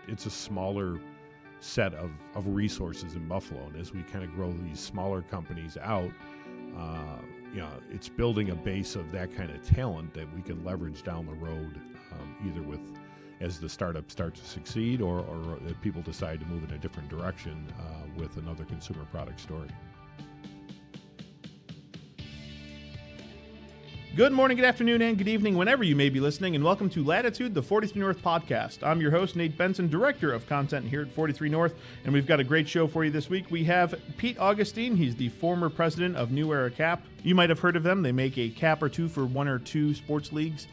it's a smaller set of resources in Buffalo. And as we kind of grow these smaller companies out, it's building a base of that kind of talent that we can leverage down the road, either as the startups start to succeed or if people decide to move in a different direction with another consumer product story. Good morning, good afternoon, and good evening, whenever you may be listening, and welcome to Latitude, the 43 North podcast. I'm your host, Nate Benson, Director of Content here at 43 North, and we've got a great show for you this week. We have Pete Augustine. He's the former president of New Era Cap. You might have heard of them. They make a cap or two for one or two sports leagues.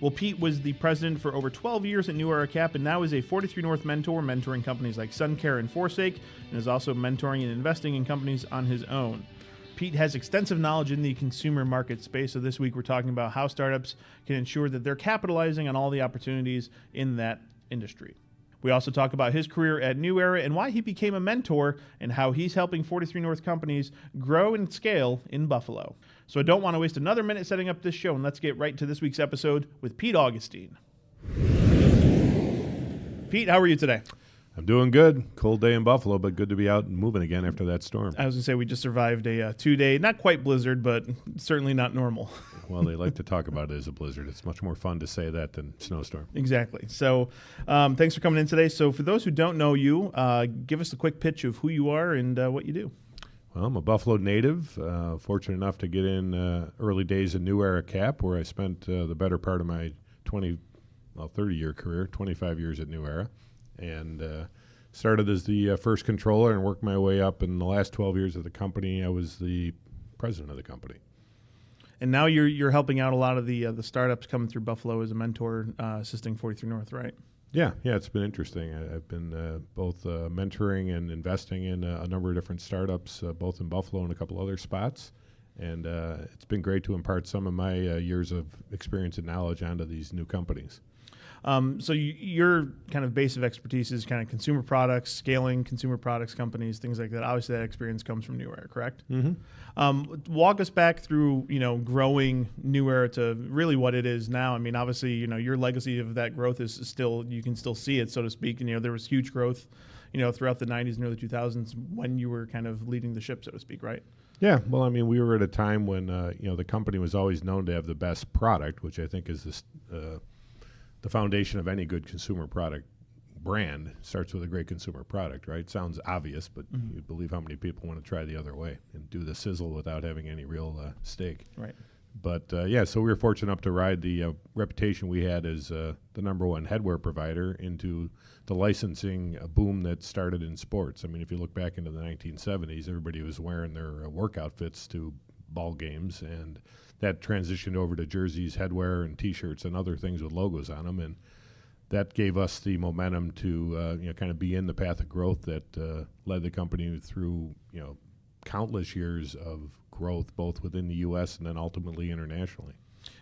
Well, Pete was the president for over 12 years at New Era Cap, and now is a 43 North mentor, mentoring companies like SunCare and Forsake, and is also mentoring and investing in companies on his own. Pete has extensive knowledge in the consumer market space, so this week we're talking about how startups can ensure that they're capitalizing on all the opportunities in that industry. We also talk about his career at New Era and why he became a mentor and how he's helping 43 North companies grow and scale in Buffalo. So I don't want to waste another minute setting up this show, and let's get right to this week's episode with Pete Augustine. Pete, how are you today? I'm doing good. Cold day in Buffalo, but good to be out and moving again after that storm. I was going to say we just survived a 2-day, not quite blizzard, but certainly not normal. Well, they like to talk about it as a blizzard. It's much more fun to say that than snowstorm. Exactly. So thanks for coming in today. So for those who don't know you, give us a quick pitch of who you are and what you do. Well, I'm a Buffalo native, fortunate enough to get in early days in New Era Cap, where I spent the better part of my 30-year career, 25 years at New Era. And started as the first controller and worked my way up. In the last 12 years of the company, I was the president of the company. And now you're helping out a lot of the startups coming through Buffalo as a mentor, assisting 43 North, right? Yeah, it's been interesting. I've been both mentoring and investing in a number of different startups, both in Buffalo and a couple other spots. And it's been great to impart some of my years of experience and knowledge onto these new companies. So your kind of base of expertise is kind of consumer products, scaling consumer products companies, things like that. Obviously, that experience comes from New Era, correct? Mm-hmm. Walk us back through, growing New Era to really what it is now. I mean, obviously, your legacy of that growth is still, you can still see it, so to speak. And, there was huge growth, throughout the 90s and early 2000s when you were kind of leading the ship, so to speak, right? Yeah, well, I mean, we were at a time when, the company was always known to have the best product, which I think is the foundation of any good consumer product brand. Starts with a great consumer product, right? Sounds obvious, but you'd believe how many people want to try the other way and do the sizzle without having any real stake. Right. But so we were fortunate enough to ride the reputation we had as the number one headwear provider into the licensing boom that started in sports. I mean, if you look back into the 1970s, everybody was wearing their work outfits to ball games, and that transitioned over to jerseys, headwear, and T-shirts and other things with logos on them, and that gave us the momentum to kind of be in the path of growth that led the company through countless years of growth, both within the U.S. and then ultimately internationally.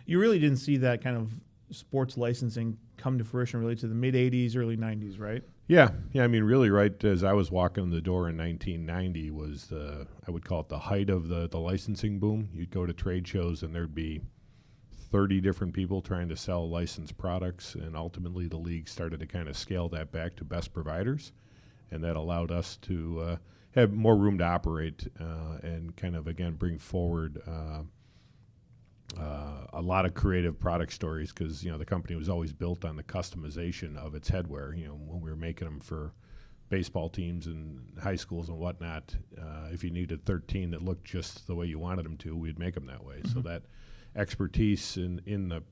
You really didn't see that kind of sports licensing come to fruition really to the mid-'80s, early 90s, right? Yeah. I mean, really, right as I was walking in the door in 1990 was I would call it the height of the licensing boom. You'd go to trade shows and there'd be 30 different people trying to sell licensed products, and ultimately the league started to kind of scale that back to best providers, and that allowed us to have more room to operate and kind of, again, bring forward a lot of creative product stories, because the company was always built on the customization of its headwear. When we were making them for baseball teams and high schools and whatnot, if you needed 13 that looked just the way you wanted them to, we'd make them that way. Mm-hmm. So that expertise in the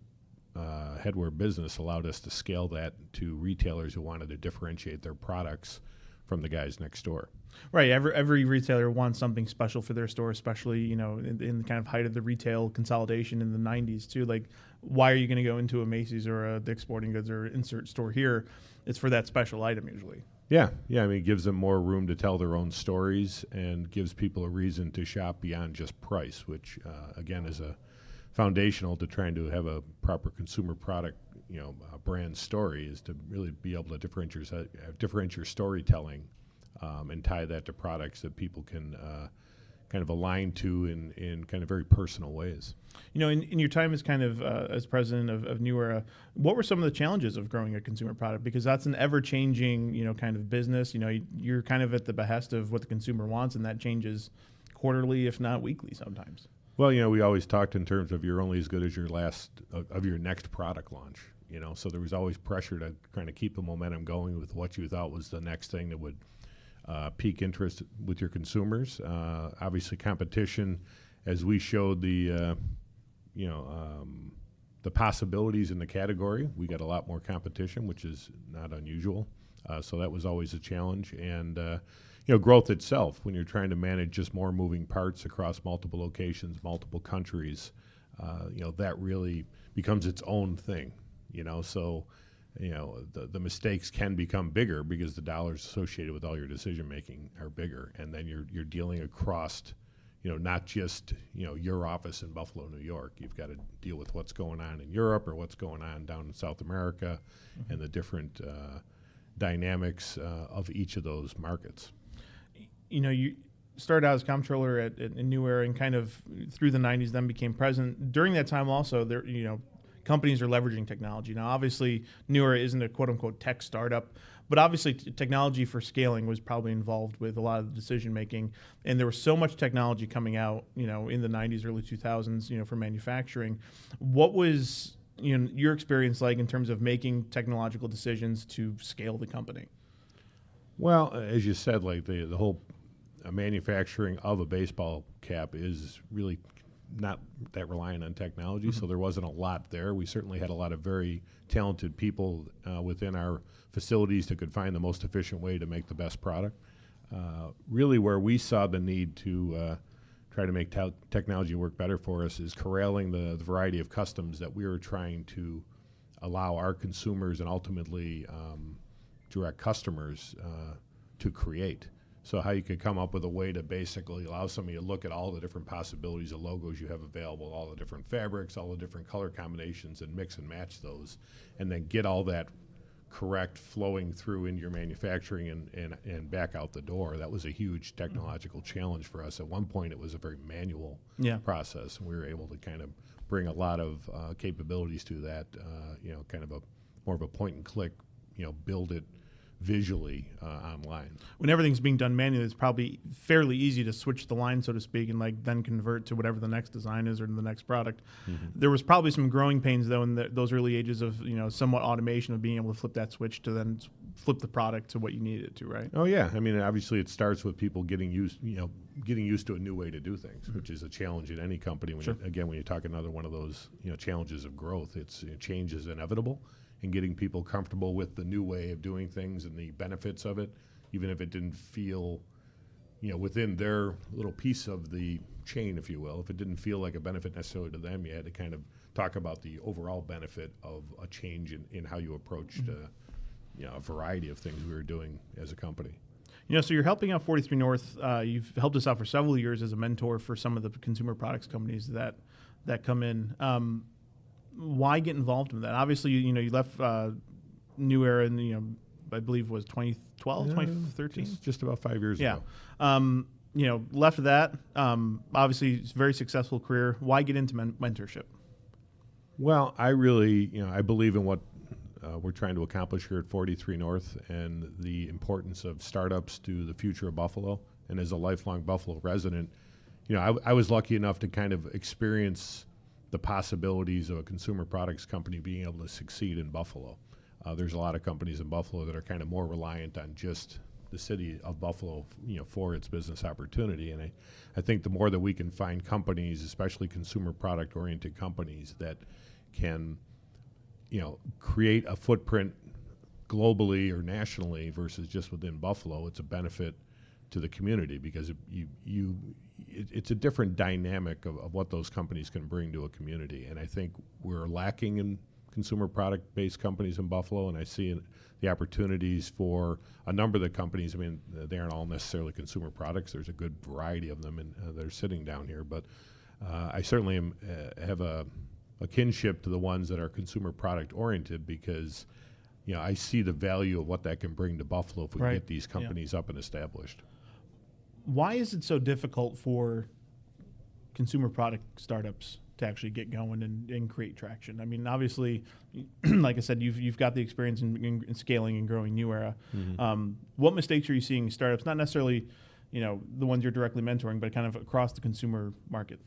headwear business allowed us to scale that to retailers who wanted to differentiate their products from the guys next door. Right. Every retailer wants something special for their store, especially, in the kind of height of the retail consolidation in the 90s too. Like, why are you going to go into a Macy's or a Dick's Sporting Goods or insert store here? It's for that special item usually. Yeah. I mean, it gives them more room to tell their own stories and gives people a reason to shop beyond just price, which, again, is a foundational to trying to have a proper consumer product, a brand story, is to really be able to differentiate your storytelling and tie that to products that people can kind of aligned to in kind of very personal ways. In your time as kind of as president of New Era, what were some of the challenges of growing a consumer product? Because that's an ever-changing, kind of business. You're kind of at the behest of what the consumer wants, and that changes quarterly, if not weekly, sometimes. Well, we always talked in terms of you're only as good as your your next product launch. So there was always pressure to kind of keep the momentum going with what you thought was the next thing that would pique interest with your consumers. Obviously, competition, as we showed the possibilities in the category, we got a lot more competition, which is not unusual. So that was always a challenge. And growth itself, when you're trying to manage just more moving parts across multiple locations, multiple countries, that really becomes its own thing. So the mistakes can become bigger because the dollars associated with all your decision making are bigger, and then you're dealing across, not just your office in Buffalo, New York. You've got to deal with what's going on in Europe or what's going on down in South America, and the different dynamics of each of those markets. You started out as comptroller at New Era and kind of through the 90s, then became president. During that time also, there companies are leveraging technology. Now, obviously, New Era isn't a quote-unquote tech startup, but obviously technology for scaling was probably involved with a lot of the decision-making. And there was so much technology coming out, in the 90s, early 2000s, for manufacturing. What was your experience like in terms of making technological decisions to scale the company? Well, as you said, like the whole manufacturing of a baseball cap is really not that reliant on technology, so there wasn't a lot there. We certainly had a lot of very talented people within our facilities that could find the most efficient way to make the best product. Really where we saw the need to try to make technology work better for us is corralling the variety of customs that we were trying to allow our consumers and ultimately direct customers to create. So how you could come up with a way to basically allow somebody to look at all the different possibilities of logos you have available, all the different fabrics, all the different color combinations, and mix and match those, and then get all that correct flowing through into your manufacturing and back out the door. That was a huge technological challenge for us. At one point, it was a very manual process, and we were able to kind of bring a lot of capabilities to that, kind of more of a point and click, build it visually online. When everything's being done manually, it's probably fairly easy to switch the line, so to speak, and then convert to whatever the next design is or the next product. There was probably some growing pains, though, in those early ages of somewhat automation of being able to flip that switch to then flip the product to what you needed it to, right? Oh yeah, I mean, obviously it starts with people getting used to a new way to do things, which is a challenge in any company. When when you talk another one of those challenges of growth, it's change is inevitable. And getting people comfortable with the new way of doing things and the benefits of it, even if it didn't feel, within their little piece of the chain, if you will, if it didn't feel like a benefit necessarily to them, you had to kind of talk about the overall benefit of a change in how you approached, a variety of things we were doing as a company. So you're helping out 43 North. You've helped us out for several years as a mentor for some of the consumer products companies that come in. Why get involved in that? Obviously, you left New Era in, I believe it was 2012, 2013? Just about 5 years ago. Left that. Obviously, it's a very successful career. Why get into mentorship? Well, I really, I believe in what we're trying to accomplish here at 43 North and the importance of startups to the future of Buffalo. And as a lifelong Buffalo resident, I was lucky enough to kind of experience the possibilities of a consumer products company being able to succeed in Buffalo. There's a lot of companies in Buffalo that are kind of more reliant on just the city of Buffalo, for its business opportunity. And I think the more that we can find companies, especially consumer product oriented companies that can, create a footprint globally or nationally versus just within Buffalo, it's a benefit to the community because it's a different dynamic of what those companies can bring to a community. And I think we're lacking in consumer product-based companies in Buffalo, and I see the opportunities for a number of the companies. I mean, they aren't all necessarily consumer products. There's a good variety of them, and they're sitting down here. But I certainly have a kinship to the ones that are consumer product-oriented because, I see the value of what that can bring to Buffalo if we can get these companies up and established. Why is it so difficult for consumer product startups to actually get going and create traction? I mean, obviously, like I said, you've got the experience in scaling and growing New Era. What mistakes are you seeing in startups? Not necessarily, the ones you're directly mentoring, but kind of across the consumer market.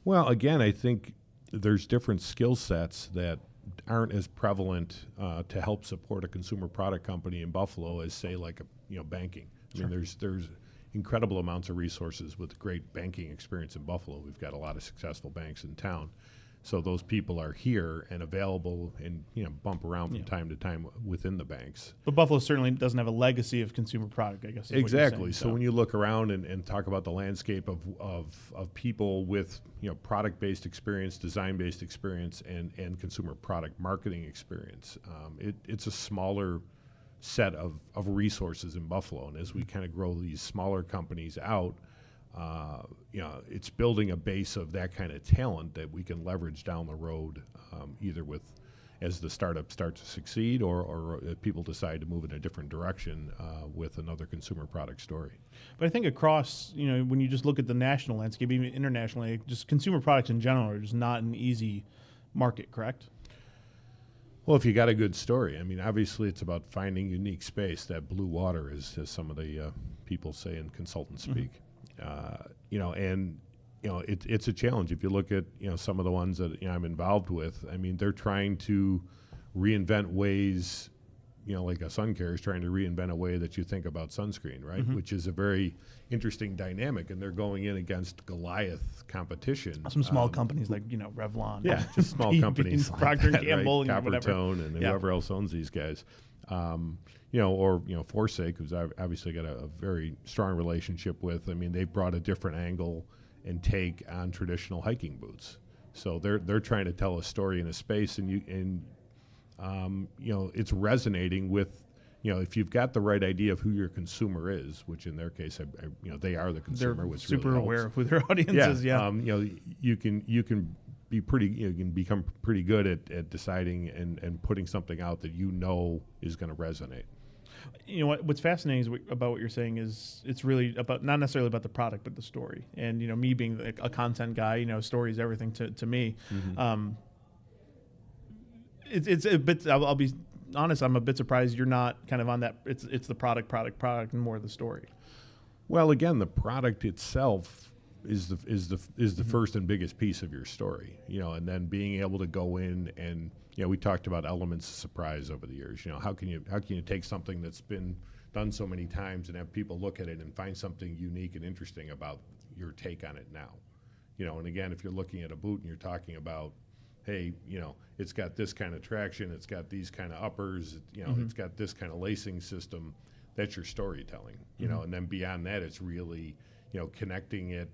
Well, again, I think there's different skill sets that aren't as prevalent to help support a consumer product company in Buffalo as, say, like banking. I mean, there's incredible amounts of resources with great banking experience in Buffalo. We've got a lot of successful banks in town. So those people are here and available and bump around from time to time within the banks. But Buffalo certainly doesn't have a legacy of consumer product, I guess. Is Exactly. What you're saying, So when you look around and talk about the landscape of people with product-based experience, design-based experience, and consumer product marketing experience, it's a smaller set of resources in Buffalo. And as we kind of grow these smaller companies out, it's building a base of that kind of talent that we can leverage down the road, either as the startup starts to succeed or if people decide to move in a different direction with another consumer product story. But I think across, when you just look at the national landscape, even internationally, just consumer products in general are just not an easy market, correct? Well, if you got a good story, I mean, obviously it's about finding unique space, that blue water, as some of the people say in consultant speak. It's a challenge. If you look at some of the ones that I'm involved with, I mean, they're trying to reinvent ways, like a sun care is trying to reinvent a way that you think about sunscreen, right? Which is a very interesting dynamic, and they're going in against Goliath competition. Some small companies like Revlon, just small companies like Procter that, and Gamble, right? and whatever. Coppertone, and whoever else owns these guys. Forsake, who's obviously got a very strong relationship with. I mean, they've brought a different angle and take on traditional hiking boots. So they're trying to tell a story in a space, and it's resonating with. If you've got the right idea of who your consumer is, which in their case, they are the consumer, they're which super really aware helps. of who their audience is. Yeah, you can be pretty. You can become pretty good at deciding and putting something out that is going to resonate. What's fascinating about what you're saying is it's really about not necessarily about the product but the story. And me being a content guy, story is everything to me. It's a bit. I'll be honest. I'm a bit surprised you're not kind of on that. It's the product, and more of the story. Well, again, the product itself is the first and biggest piece of your story, and then being able to go in and we talked about elements of surprise over the years. How can you take something that's been done so many times and have people look at it and find something unique and interesting about your take on it now, and again, if you're looking at a boot and you're talking about, hey, it's got this kind of traction, it's got these kind of uppers, it's got this kind of lacing system. That's your storytelling, and then beyond that, it's really connecting it,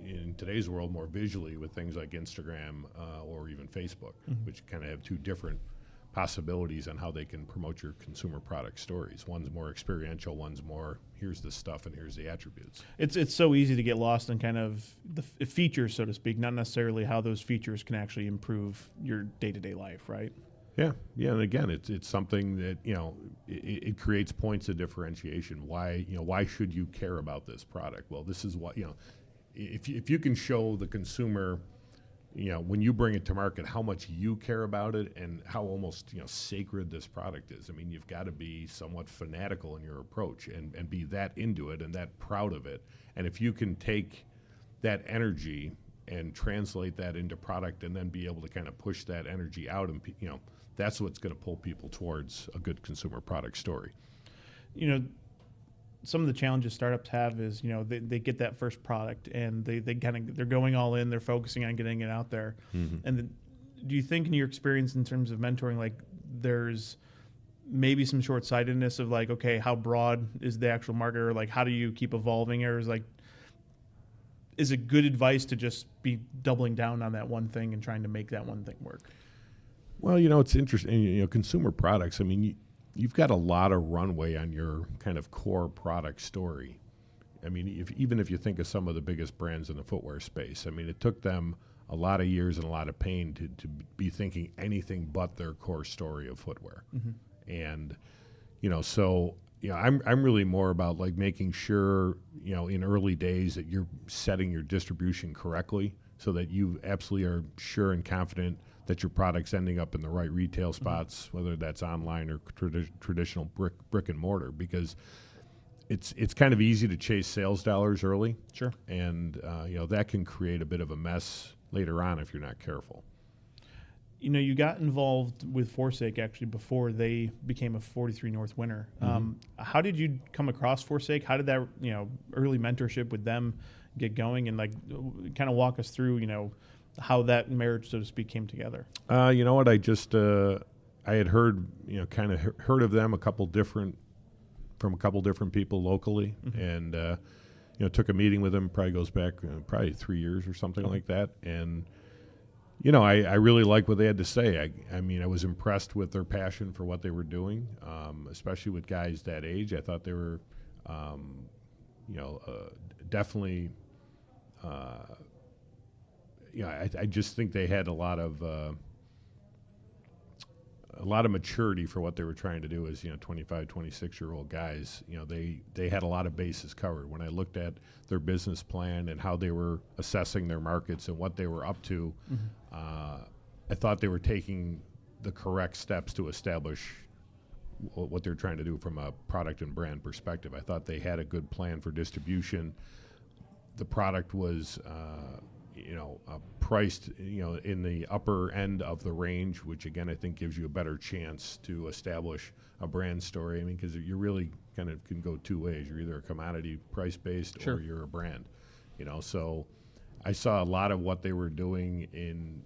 in today's world more visually with things like Instagram or even Facebook, which kind of have two different possibilities on how they can promote your consumer product stories. One's more experiential, one's more, here's the stuff and here's the attributes. It's so easy to get lost in kind of the features, so to speak, not necessarily how those features can actually improve your day-to-day life, right? Yeah, and again, it's something that it creates points of differentiation. Why should you care about this product? Well, this is what if you can show the consumer, when you bring it to market, how much you care about it and how almost sacred this product is. I mean, you've got to be somewhat fanatical in your approach and be that into it and that proud of it. And if you can take that energy and translate that into product and then be able to kind of push that energy out, and that's what's going to pull people towards a good consumer product story. Some of the challenges startups have is they get that first product and they're going all in, they're focusing on getting it out there. And then, do you think in your experience in terms of mentoring, like there's maybe some short-sightedness of like, okay, how broad is the actual market, or like how do you keep evolving, or is it good advice to just be doubling down on that one thing and trying to make that one thing work? Well, it's interesting. Consumer products, I mean, you've got a lot of runway on your kind of core product story. I mean, even if you think of some of the biggest brands in the footwear space, I mean, it took them a lot of years and a lot of pain to be thinking anything but their core story of footwear. And, so I'm really more about like making sure, in early days that you're setting your distribution correctly so that you absolutely are sure and confident that your product's ending up in the right retail spots, whether that's online or traditional brick and mortar, because it's kind of easy to chase sales dollars early. Sure. And, that can create a bit of a mess later on if you're not careful. You got involved with Forsake actually before they became a 43 North winner. How did you come across Forsake? How did that, early mentorship with them get going? And kind of walk us through, how that marriage, so to speak, came together. You know what? I had heard, kind of heard of them from a couple different people locally, and took a meeting with them. Probably goes back probably 3 years or something like that, and. I really like what they had to say. I was impressed with their passion for what they were doing, especially with guys that age. I thought they were, definitely, I just think they had a lot of maturity for what they were trying to do as 25, 26-year-old guys. They had a lot of bases covered. When I looked at their business plan and how they were assessing their markets and what they were up to, I thought they were taking the correct steps to establish what they're trying to do from a product and brand perspective. I thought they had a good plan for distribution. The product was priced, in the upper end of the range, which again I think gives you a better chance to establish a brand story. Because you really kind of can go two ways. You're either a commodity price based, Sure, or you're a brand. So I saw a lot of what they were doing in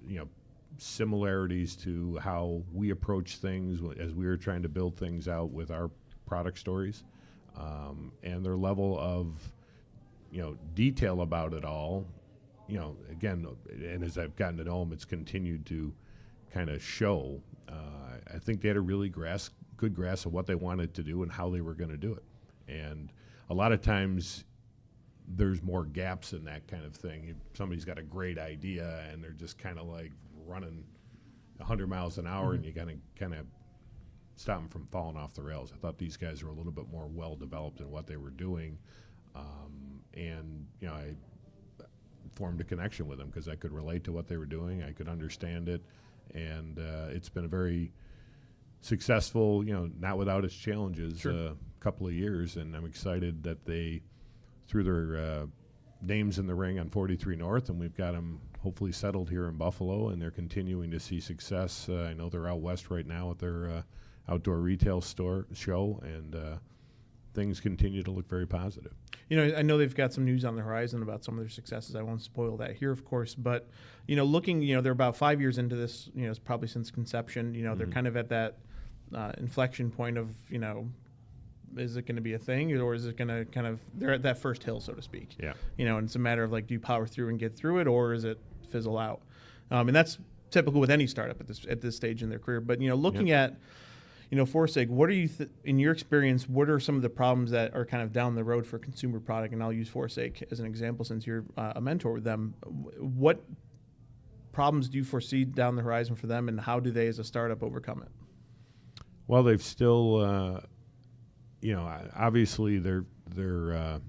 similarities to how we approach things as we were trying to build things out with our product stories, and their level of detail about it all. Again, and as I've gotten to know them, it's continued to kind of show. I think they had a really good grasp of what they wanted to do and how they were going to do it. And a lot of times there's more gaps in that kind of thing. Somebody's got a great idea and they're just kind of like running 100 miles an hour, and you got to kind of stop them from falling off the rails. I thought these guys were a little bit more well-developed in what they were doing. And I formed a connection with them because I could relate to what they were doing. I could understand it. And it's been a very successful, not without its challenges, Sure, couple of years. And I'm excited that they threw their names in the ring on 43 North, and we've got them hopefully settled here in Buffalo, and they're continuing to see success. I know they're out west right now at their outdoor retail show, and things continue to look very positive. I know they've got some news on the horizon about some of their successes. I won't spoil that here, of course, but looking, they're about 5 years into this. It's probably since conception. They're kind of at that inflection point of is it going to be a thing, or is it going to kind of, they're at that first hill, so to speak. Yeah. And it's a matter of do you power through and get through it, or is it fizzle out? And that's typical with any startup at this stage in their career. But looking at Forsake, what are you in your experience? What are some of the problems that are kind of down the road for consumer product? And I'll use Forsake as an example since you're a mentor with them. What problems do you foresee down the horizon for them, and how do they, as a startup, overcome it? Well, they've still, obviously they're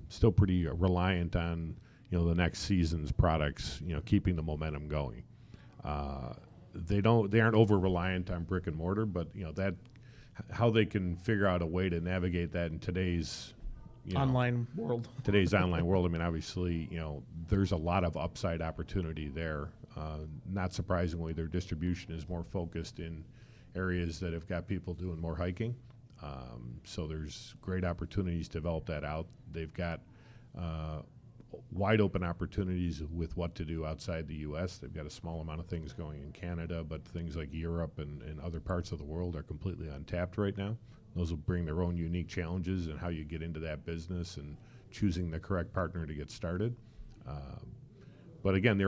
still pretty reliant on the next season's products, keeping the momentum going. They aren't over reliant on brick and mortar, but that how they can figure out a way to navigate that in today's online world. Obviously, there's a lot of upside opportunity there. Not surprisingly, their distribution is more focused in areas that have got people doing more hiking. So there's great opportunities to develop that out. They've got wide open opportunities with what to do outside the U.S. They've got a small amount of things going in Canada, but things like Europe and other parts of the world are completely untapped right now. Those will bring their own unique challenges and how you get into that business and choosing the correct partner to get started. But again,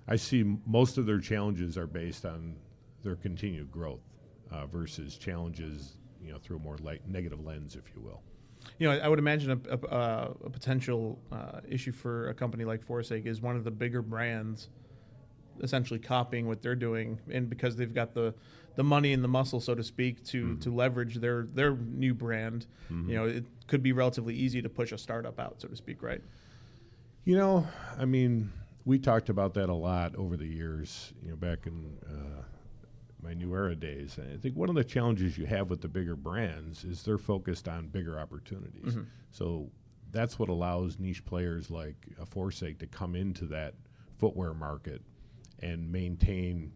I see most of their challenges are based on their continued growth versus challenges, through a more negative lens, if you will. I would imagine a potential issue for a company like Forsake is one of the bigger brands essentially copying what they're doing, and because they've got the money and the muscle, so to speak, to leverage their new brand, it could be relatively easy to push a startup out, so to speak, right? I mean, we talked about that a lot over the years, back in my New Era days. And I think one of the challenges you have with the bigger brands is they're focused on bigger opportunities. So that's what allows niche players like a Forsake to come into that footwear market and maintain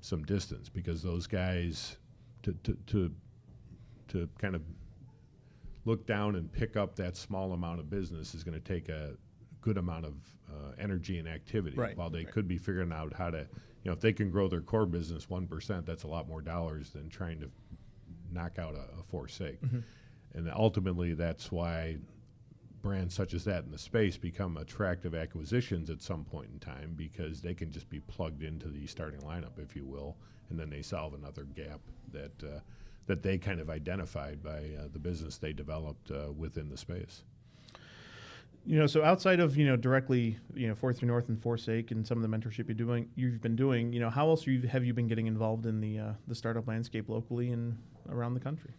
some distance, because those guys to kind of look down and pick up that small amount of business is going to take a good amount of energy and activity, while they could be figuring out how to, if they can grow their core business 1%, that's a lot more dollars than trying to knock out a Forsake. And ultimately that's why brands such as that in the space become attractive acquisitions at some point in time, because they can just be plugged into the starting lineup, if you will, and then they solve another gap that they kind of identified by the business they developed within the space. So outside of directly 43 North and Forsake and some of the mentorship you've been doing, how else have you been getting involved in the startup landscape locally and around the country?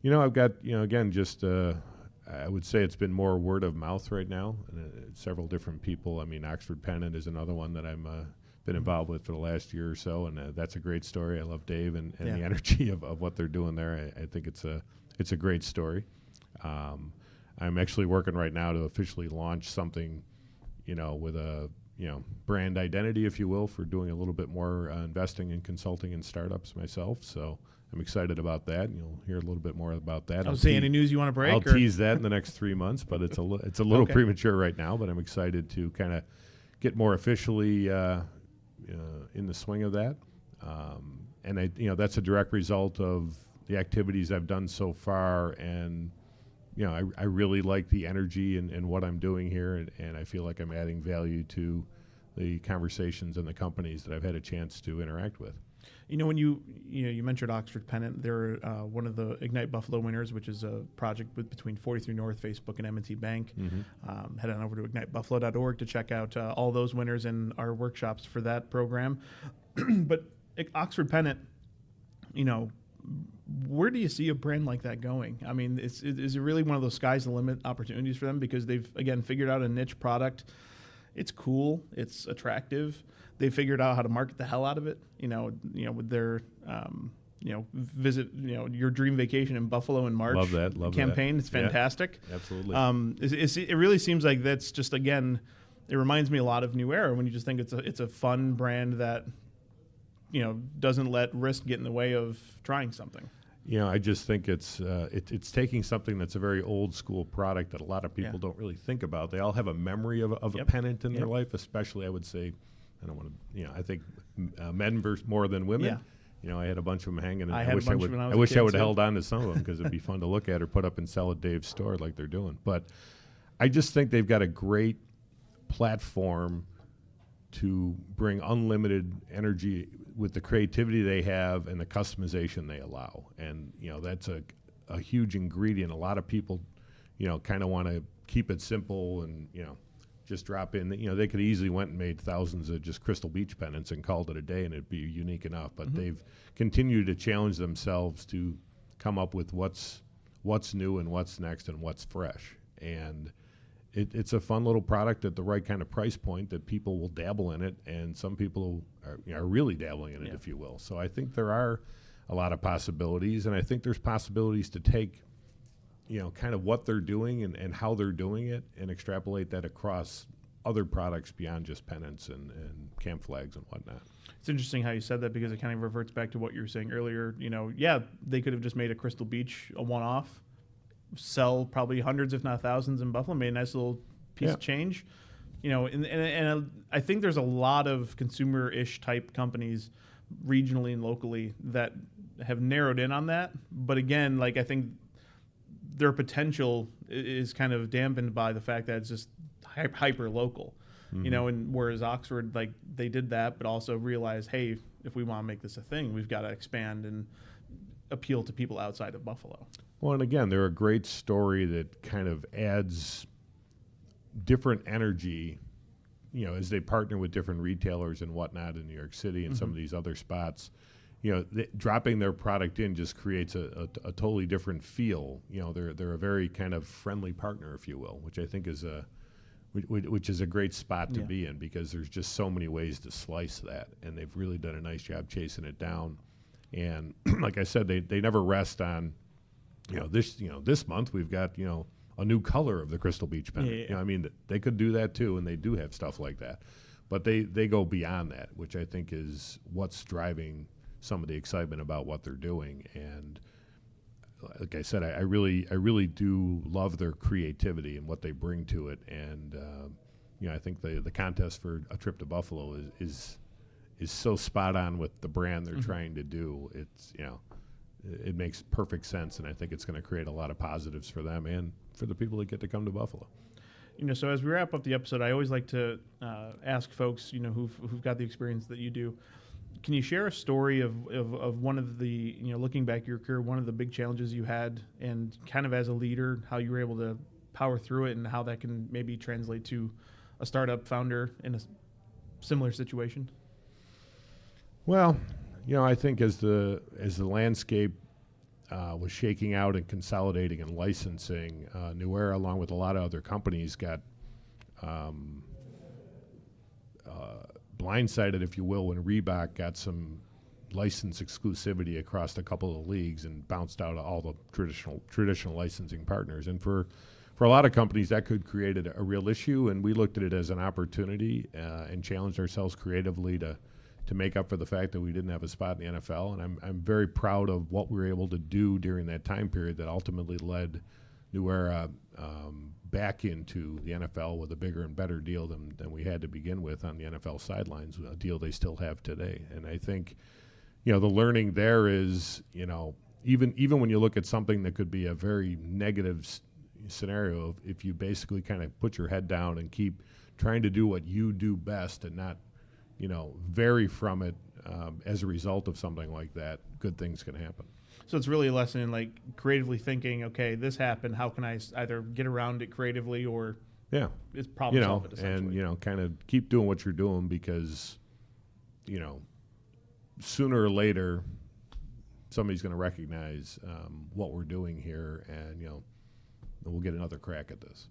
I've got again just. I would say it's been more word of mouth right now, and several different people. I mean, Oxford Pennant is another one that I'm been involved with for the last year or so, and that's a great story. I love Dave and the energy of what they're doing there. I think it's a great story. I'm actually working right now to officially launch something, with a brand identity, if you will, for doing a little bit more investing and consulting in startups myself. So I'm excited about that. You'll hear a little bit more about that. Any news you want to break? I'll tease that in the next 3 months, but it's a little premature right now. But I'm excited to kind of get more officially in the swing of that. And that's a direct result of the activities I've done so far. And I really like the energy and what I'm doing here, and I feel like I'm adding value to the conversations and the companies that I've had a chance to interact with. When you mentioned Oxford Pennant, they're one of the Ignite Buffalo winners, which is a project between 43 North, Facebook, and M&T Bank. Head on over to ignitebuffalo.org to check out all those winners and our workshops for that program. But Oxford Pennant, where do you see a brand like that going? I mean, is it really one of those sky's the limit opportunities for them, because they've again figured out a niche product? It's cool, it's attractive. They figured out how to market the hell out of it. With their visit your dream vacation in Buffalo in March. Love that campaign. It's fantastic. Yeah, absolutely. It really seems like that's just, again, it reminds me a lot of New Era when you just think it's a fun brand that doesn't let risk get in the way of trying something. I just think it's taking something that's a very old school product that a lot of people don't really think about. They all have a memory of a pennant in their life, especially, I would say, I don't want to, I think men more than women. Yeah. I had a bunch of them hanging. And I wish I would have held on to some of them, because it'd be fun to look at or put up and sell at Dave's store like they're doing. But I just think they've got a great platform to bring unlimited energy with the creativity they have and the customization they allow. And, that's a huge ingredient. A lot of people, kind of want to keep it simple and, just drop in. They could easily went and made thousands of just Crystal Beach pennants and called it a day, and it'd be unique enough. But they've continued to challenge themselves to come up with what's new and what's next and what's fresh. And it's a fun little product at the right kind of price point that people will dabble in it, and some people are really dabbling in it, if you will. So I think there are a lot of possibilities, and I think there's possibilities to take kind of what they're doing and how they're doing it and extrapolate that across other products beyond just pennants and camp flags and whatnot. It's interesting how you said that, because it kind of reverts back to what you were saying earlier. They could have just made a Crystal Beach a one-off, sell probably hundreds if not thousands in Buffalo, made a nice little piece of change. And I think there's a lot of consumer-ish type companies regionally and locally that have narrowed in on that. But again, I think their potential is kind of dampened by the fact that it's just hyper local, and whereas Oxford, they did that, but also realized, hey, if we want to make this a thing, we've got to expand and appeal to people outside of Buffalo. Well, and again, they're a great story that kind of adds different energy as they partner with different retailers and whatnot in New York City and some of these other spots, dropping their product in just creates a totally different feel. They're a very kind of friendly partner, if you will, which I think is which is a great spot to be in, because there's just so many ways to slice that, and they've really done a nice job chasing it down. And like I said, they never rest on, this month we've got, a new color of the Crystal Beach pennant. They could do that too, and they do have stuff like that. But they go beyond that, which I think is what's driving some of the excitement about what they're doing. And like I said, I really do love their creativity and what they bring to it. And I think the contest for a trip to Buffalo is so spot on with the brand they're trying to do. It's it makes perfect sense, and I think it's going to create a lot of positives for them and for the people that get to come to Buffalo. So as we wrap up the episode, I always like to ask folks, who've got the experience that you do. Can you share a story of one of the, looking back at your career, one of the big challenges you had, and kind of as a leader, how you were able to power through it, and how that can maybe translate to a startup founder in a similar situation? Well, I think as the landscape was shaking out and consolidating and licensing, New Era, along with a lot of other companies, got blindsided, if you will, when Reebok got some license exclusivity across a couple of leagues and bounced out of all the traditional licensing partners. And for a lot of companies, that could create a real issue, and we looked at it as an opportunity and challenged ourselves creatively to make up for the fact that we didn't have a spot in the NFL. And I'm very proud of what we were able to do during that time period that ultimately led New Era back into the NFL with a bigger and better deal than we had to begin with on the NFL sidelines, a deal they still have today. And I think, the learning there is, even when you look at something that could be a very negative scenario, if you basically kind of put your head down and keep trying to do what you do best and not vary from it as a result of something like that, good things can happen. So it's really a lesson in like creatively thinking, okay, this happened, how can I either get around it creatively or it's problem solve it essentially. And kind of keep doing what you're doing, because sooner or later somebody's going to recognize what we're doing here, and we'll get another crack at this.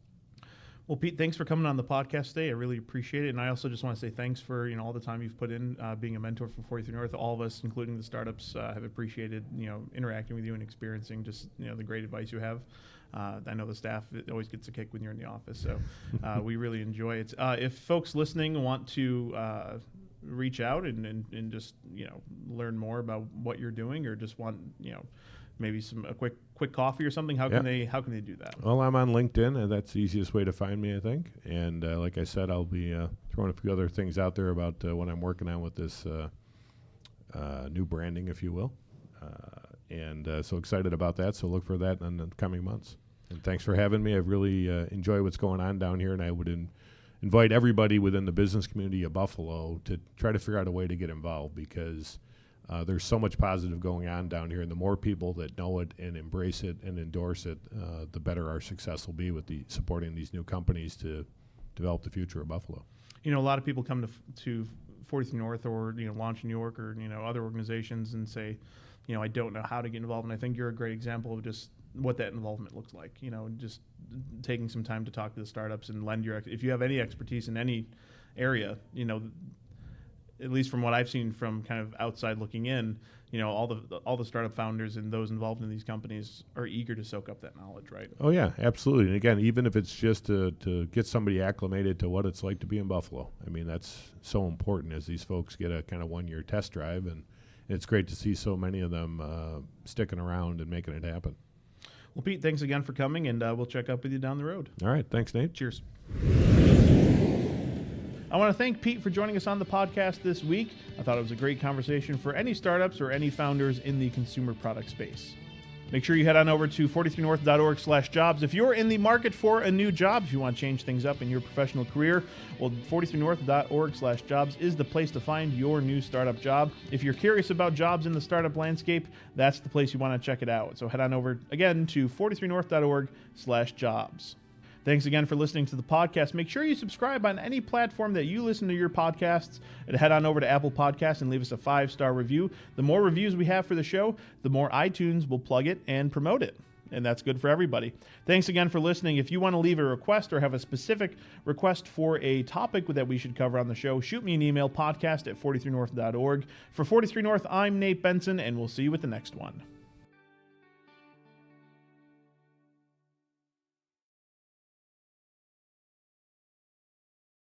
Well, Pete, thanks for coming on the podcast today. I really appreciate it. And I also just want to say thanks for, all the time you've put in being a mentor for 43 North. All of us, including the startups, have appreciated, interacting with you and experiencing just, the great advice you have. I know the staff always gets a kick when you're in the office, so we really enjoy it. If folks listening want to reach out and just, learn more about what you're doing, or just want, maybe a quick coffee or something, how can they do that? Well, I'm on LinkedIn, and that's the easiest way to find me, I think. And like I said, I'll be throwing a few other things out there about what I'm working on with this new branding, if you will. So excited about that. So look for that in the coming months. And thanks for having me. I've really enjoyed what's going on down here, and I would invite everybody within the business community of Buffalo to try to figure out a way to get involved, because there's so much positive going on down here, and the more people that know it and embrace it and endorse it, the better our success will be with supporting these new companies to develop the future of Buffalo. A lot of people come to 43 North or Launch New York or other organizations and say, I don't know how to get involved, and I think you're a great example of just what that involvement looks like. Just taking some time to talk to the startups and lend if you have any expertise in any area, at least from what I've seen from kind of outside looking in, all the startup founders and those involved in these companies are eager to soak up that knowledge, right? Oh yeah, absolutely. And again, even if it's just to get somebody acclimated to what it's like to be in Buffalo, that's so important as these folks get a kind of 1-year test drive, and it's great to see so many of them sticking around and making it happen. Well, Pete, thanks again for coming, and we'll check up with you down the road. All right, thanks, Nate. Cheers. I want to thank Pete for joining us on the podcast this week. I thought it was a great conversation for any startups or any founders in the consumer product space. Make sure you head on over to 43north.org/jobs. If you're in the market for a new job, if you want to change things up in your professional career, well, 43north.org/jobs is the place to find your new startup job. If you're curious about jobs in the startup landscape, that's the place you want to check it out. So head on over again to 43north.org/jobs. Thanks again for listening to the podcast. Make sure you subscribe on any platform that you listen to your podcasts, and head on over to Apple Podcasts and leave us a 5-star review. The more reviews we have for the show, the more iTunes will plug it and promote it. And that's good for everybody. Thanks again for listening. If you want to leave a request or have a specific request for a topic that we should cover on the show, shoot me an email, podcast@43north.org. For 43 North, I'm Nate Benson, and we'll see you at the next one.